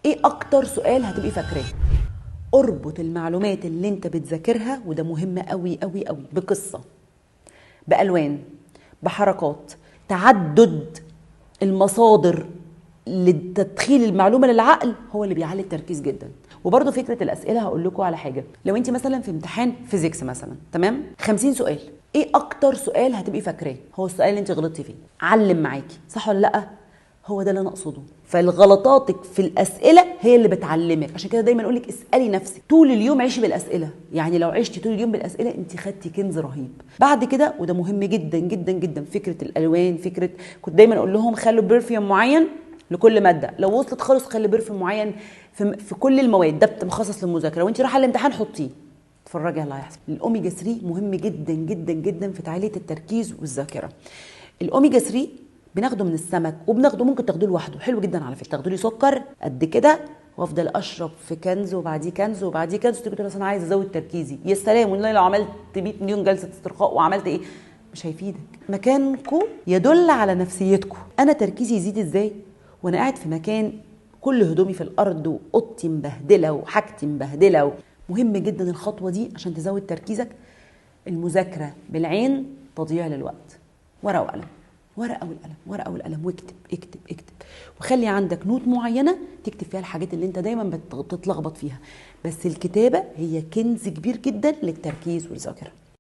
ايه اكتر سؤال هتبقي فاكراه؟ اربط المعلومات اللي انت بتذاكرها، وده مهم قوي قوي قوي، بقصة، بألوان، بحركات، تعدد المصادر لتدخيل المعلومة للعقل هو اللي بيعلي التركيز جدا. وبرضه فكرة الأسئلة هقول لكم على حاجة. لو انت مثلا في امتحان فيزيكس مثلا، تمام، 50 سؤال، ايه اكتر سؤال هتبقي فاكراه؟ هو السؤال اللي انت غلطتي فيه، علم معاكي، صح ولا لا؟ هو ده اللي انا اقصده. فالغلطاتك في الاسئله هي اللي بتعلمك. عشان كده دايما اقول لك اسالي نفسك طول اليوم، عيشي بالاسئله. يعني لو عشتي طول اليوم بالاسئله انت خدتي كنز رهيب. بعد كده، وده مهم جدا جدا جدا، فكره الالوان. فكره كنت دايما اقول لهم خلوا برفيوم معين لكل ماده، لو وصلت خالص خلي برفيوم معين في كل المواد، ده مخصص للمذاكره، وانت رايحه الامتحان حطيه، اتفرجي على اللي هيحصل. الاوميجا 3 مهم جدا جدا جدا في تعليه التركيز والذاكره. الاوميجا 3 بناخده من السمك، وبناخده ممكن تاخدوه لوحده، حلو جدا على فكره. تاخدوا لي سكر قد كده وافضل اشرب في كنز وبعديه كنز وبعديه كنز، تيجي تقول انا عايز ازود تركيزي، يا سلام، والله لو عملت 100 مليون جلسه استرخاء وعملت ايه مش هيفيدك. مكانكم يدل على نفسيتكم. انا تركيزي يزيد ازاي وانا قاعد في مكان كل هدومي في الارض واوضتي مبهدله وحاجتي مبهدله؟ مهم جدا الخطوه دي عشان تزود تركيزك. المذاكره بالعين تضييع للوقت. ورقه وقلم، ورقه والقلم، ورقه والقلم، واكتب اكتب اكتب، وخلي عندك نوت معينه تكتب فيها الحاجات اللي انت دايما بتتلخبط فيها. بس الكتابه هي كنز كبير جدا للتركيز والذاكره.